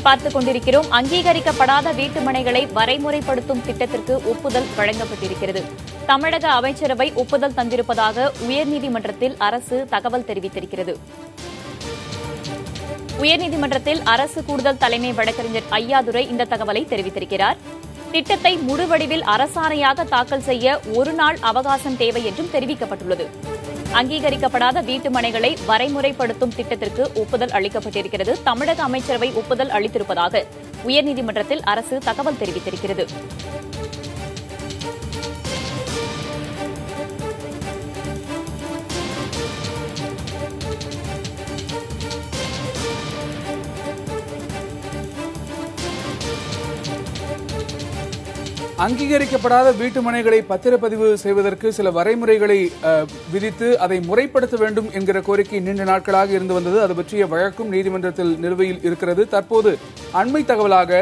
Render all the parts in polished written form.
பார்த்துக் கொண்டிருக்கிறோம். அங்கீகரிக்கப்படாத வீட்டுமனைகளை வரைமுறைப்படுத்தும் திட்டத்திற்கு ஒப்புதல் வழங்கப்பட்டிருக்கிறது. தமிழக அமைச்சரவை ஒப்புதல் தந்திருப்பதாக உயர்நீதிமன்றத்தில் அரசு தகவல் தெரிவித்திருக்கிறது. உயர்நீதிமன்றத்தில் அரசு கூடுதல் தலைமை வழக்கறிஞர் ஐயாதுரை இந்த தகவலை தெரிவித்திருக்கிறார். திட்டத்தை முழுவடிவில் அரசாணையாக தாக்கல் செய்ய ஒரு நாள் அவகாசம் தேவை என்றும் தெரிவிக்கப்பட்டுள்ளது. அங்கீகரிக்கப்படாத வீட்டுமனைகளை வரைமுறைப்படுத்தும் திட்டத்திற்கு ஒப்புதல் அளிக்கப்பட்டிருக்கிறது. தமிழக அமைச்சரவை ஒப்புதல் அளித்திருப்பதாக உயர்நீதிமன்றத்தில் அரசு தகவல் தெரிவித்திருக்கிறது. அங்கீகரிக்கப்படாத வீட்டுமனைகளை பத்திரப்பதிவு செய்வதற்கு சில வரைமுறைகளை விதித்து அதை முறைப்படுத்த வேண்டும் என்கிற கோரிக்கை நீண்ட நாட்களாக இருந்து வந்தது. அது பற்றிய வழக்கும் நீதிமன்றத்தில் நிலுவையில் இருக்கிறது. தற்போது அண்மை தகவலாக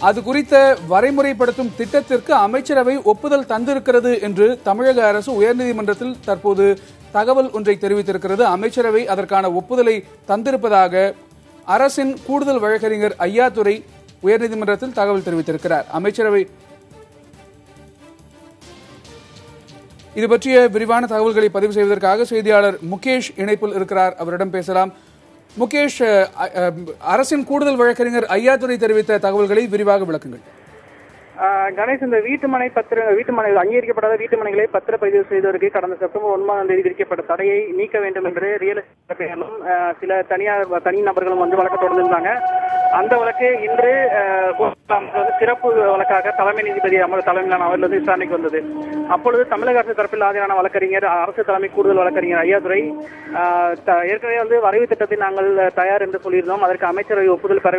அது குறித்த வரைமுறைப்படுத்தும் திட்டத்திற்கு அமைச்சரவை ஒப்புதல் தந்திருக்கிறது என்று தமிழக அரசு உயர்நீதிமன்றத்தில் தற்போது தகவல் ஒன்றை தெரிவித்திருக்கிறது. அமைச்சரவை அதற்கான ஒப்புதலை தந்திருப்பதாக அரசின் கூடுதல் வழக்கறிஞர் ஐயாதுரை உயர்நீதிமன்றத்தில் தகவல் தெரிவித்திருக்கிறார். அமைச்சரவை இது பற்றிய விரிவான தகவல்களை பதிவு செய்வதற்காக செய்தியாளர் முகேஷ் இணைப்பில் இருக்கிறார். அவரிடம் பேசலாம். முகேஷ், அரசின் கூடுதல் வழக்கறிஞர் ஐயாதுரை தெரிவித்த தகவல்களை விரிவாக விளக்குங்கள். கணேஷ், இந்த வீட்டுமனை அங்கீகரிக்கப்படாத வீட்டுமனைகளை பத்திரப்பதிவு செய்வதற்கு கடந்த செப்டம்பர் 9ஆம் தேதி விதிக்கப்பட்ட தடையை நீக்க வேண்டும் என்று ரியல் எஸ்டேட் சில தனி நபர்களும் வழக்கு தொடர்ந்திருந்தாங்க. அந்த வழக்கு இன்று சிறப்பு வழக்காக தலைமை நீதிபதி தலைமையிலான அவர்களது விசாரணைக்கு வந்தது. அப்பொழுது தமிழக அரசு தரப்பில் ஆஜரான வழக்கறிஞர் அரசு தலைமை கூடுதல் வழக்கறிஞர் ஐயாதுரை ஏற்கனவே வரைவு திட்டத்தை நாங்கள் தயார் என்று சொல்லியிருந்தோம். அதற்கு அமைச்சரவை ஒப்புதல் பெற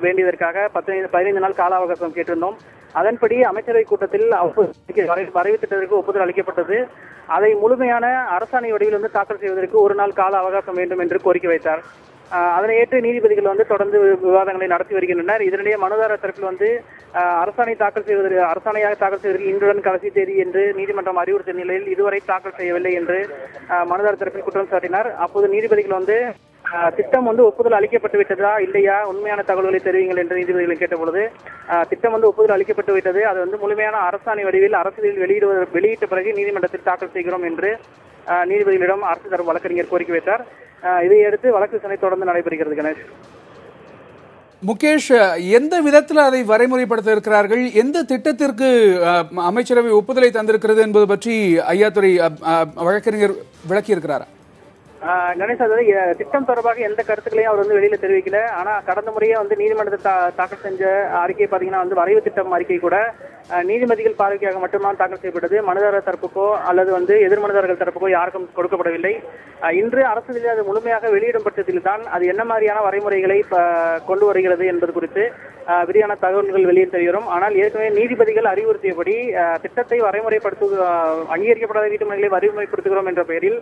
வேண்டியதற்காக 15 நாள் கால அவகாசம் கேட்டிருந்தோம். அதன்படி அமைச்சரவை கூட்டத்தில் வரைவு திட்டத்திற்கு ஒப்புதல் அளிக்கப்பட்டது. அதை முழுமையான அரசாணை வடிவில் தாக்கல் செய்வதற்கு ஒரு நாள் கால அவகாசம் வேண்டும் என்று கோரிக்கை வைத்தார். அதனை ஏற்று நீதிபதிகள் தொடர்ந்து விவாதங்களை நடத்தி வருகின்றனர். இதனிடையே மனுதாரர் தரப்பில் அரசாணையாக தாக்கல் செய்வதற்கு இன்றுடன் கடைசி தேதி என்று நீதிமன்றம் அறிவுறுத்திய நிலையில் இதுவரை தாக்கல் செய்யவில்லை என்று மனுதாரர் தரப்பில் குற்றம் சாட்டினார். அப்போது நீதிபதிகள் திட்டம் ஒப்புதல் அளிக்கப்பட்டு விட்டதா இல்லையா, உண்மையான தகவல்களை தெரிவிங்கள் என்று நீதிபதிகளை கேட்டபொழுது திட்டம் ஒப்புதல் அளிக்கப்பட்டு விட்டது, அது முழுமையான அரசாணை வடிவில் அரசியலில் வெளியிட்ட பிறகு நீதிமன்றத்தில் தாக்கல் செய்கிறோம் என்று நீதிபதிகளிடம் அரசு தரப்பு வழக்கறிஞர் கோரிக்கை வைத்தார். இதையடுத்து வழக்கு விசாரணை தொடர்ந்து நடைபெறுகிறது. கணேஷ், முகேஷ், எந்த விதத்தில் அதை வரைமுறைப்படுத்த இருக்கிறார்கள், எந்த திட்டத்திற்கு அமைச்சரவை ஒப்புதலை தந்திருக்கிறது என்பது பற்றி ஐயாதுரை வழக்கறிஞர் விளக்கியிருக்கிறாரா? கணேஷ், திட்டம் தொடர்பாக எந்த கருத்துக்களையும் அவர் வெளியில தெரிவிக்கல. ஆனா கடந்த முறையே நீதிமன்றத்தில் தாக்கல் செஞ்ச அறிக்கை பாத்தீங்கன்னா வரைவு திட்டம் அறிக்கை கூட நீதிபதிகள் பார்வைக்காக மட்டும்தான் தாக்கல் செய்யப்பட்டது. மனுதாரர் தரப்புக்கோ அல்லது எதிர் மனுதாரர்கள் தரப்புக்கோ யாருக்கும் கொடுக்கப்படவில்லை. இன்று அரசில் அது முழுமையாக வெளியிடும் பட்சத்தில் தான் அது என்ன மாதிரியான வரைமுறைகளை கொண்டு வருகிறது என்பது குறித்து விரிவான தகவல்கள் வெளியில் தெரியும். ஆனால் ஏற்கனவே நீதிபதிகள் அறிவுறுத்தியபடி திட்டத்தை அங்கீகரிக்கப்படாத வீட்டுமனைகளை வரைமுறைப்படுத்துகிறோம் என்ற பெயரில்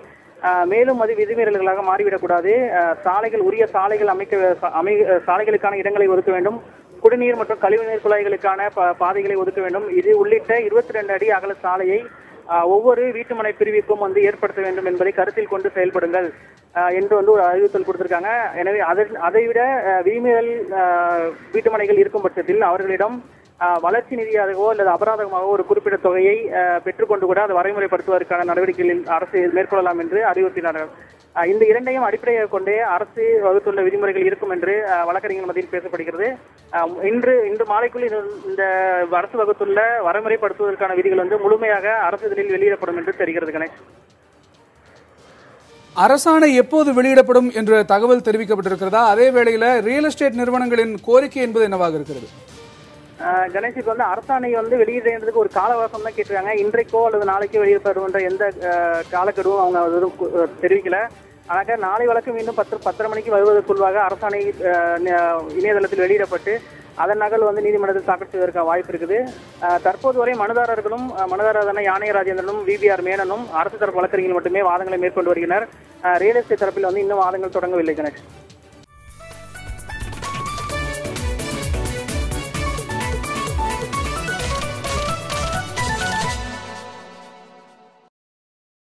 மேலும் அது விதிமீறல்களாக மாறிவிடக்கூடாது. உரிய சாலைகள் சாலைகளுக்கான இடங்களை ஒதுக்க வேண்டும். குடிநீர் மற்றும் கழிவுநீர் குழாய்களுக்கான பாதைகளை ஒதுக்க வேண்டும். இது உள்ளிட்ட 22 அடி அகல சாலையை ஒவ்வொரு வீட்டுமனை பிரிவிற்கும் ஏற்படுத்த வேண்டும் என்பதை கருத்தில் கொண்டு செயல்படுங்கள் என்று ஒரு அறிவுறுத்தல் கொடுத்திருக்காங்க. எனவே அதைவிட விதிமீறல் வீட்டுமனைகள் இருக்கும் பட்சத்தில் அவர்களிடம் வளர்ச்சி நிதியாகவோ அல்லது அபராதமாகவோ ஒரு குறிப்பிட்ட தொகையை பெற்றுக்கொண்டு கூட அதை வரைமுறைப்படுத்துவதற்கான நடவடிக்கைகளில் அரசு மேற்கொள்ளலாம் என்று அறிவுறுத்தினார்கள். இந்த இரண்டையும் அடிப்படையாக கொண்டே அரசு வகுத்துள்ள விதிமுறைகள் இருக்கும் என்று வழக்கறிஞர் மத்தியில் பேசப்படுகிறது. இன்று மாலைக்குள் இந்த அரசு வகுத்துள்ள வரைமுறைப்படுத்துவதற்கான விதிகள் முழுமையாக அரசு இதழில் வெளியிடப்படும் என்று தெரிகிறது. கணேஷ், அரசாணை எப்போது வெளியிடப்படும் என்ற தகவல் தெரிவிக்கப்பட்டிருக்கிறதா? அதே வேளையில் ரியல் எஸ்டேட் நிறுவனங்களின் கோரிக்கை என்பது என்னவாக இருக்கிறது? கணேஷ், இப்ப அரசாணை வெளியிடுறதுக்கு ஒரு கால அவகாசம் தான் கேட்டிருக்காங்க. இன்றைக்கோ அல்லது நாளைக்கோ வெளியிடப்படும் என்ற எந்த காலக்கெடுவும் அவங்க தெரிவிக்கல. ஆனாக்க நாளை வழக்கு மீண்டும் 10:30 மணிக்கு வருவதற்குள்ளாக அரசாணை இணையதளத்தில் வெளியிடப்பட்டு அதன் நகல் நீதிமன்றத்தில் தாக்கல் செய்வதற்கான வாய்ப்பு இருக்குது. தற்போது வரை மனுதாரரான யானைய ராஜேந்திரனும் VBR மேனனும் அரசு தரப்பு வழக்கறிஞர்கள் மட்டுமே வாதங்களை மேற்கொண்டு வருகின்றனர். ரியல் எஸ்டேட் தரப்பில் இன்னும் வாதங்கள் தொடங்கவில்லை. கணேஷ்.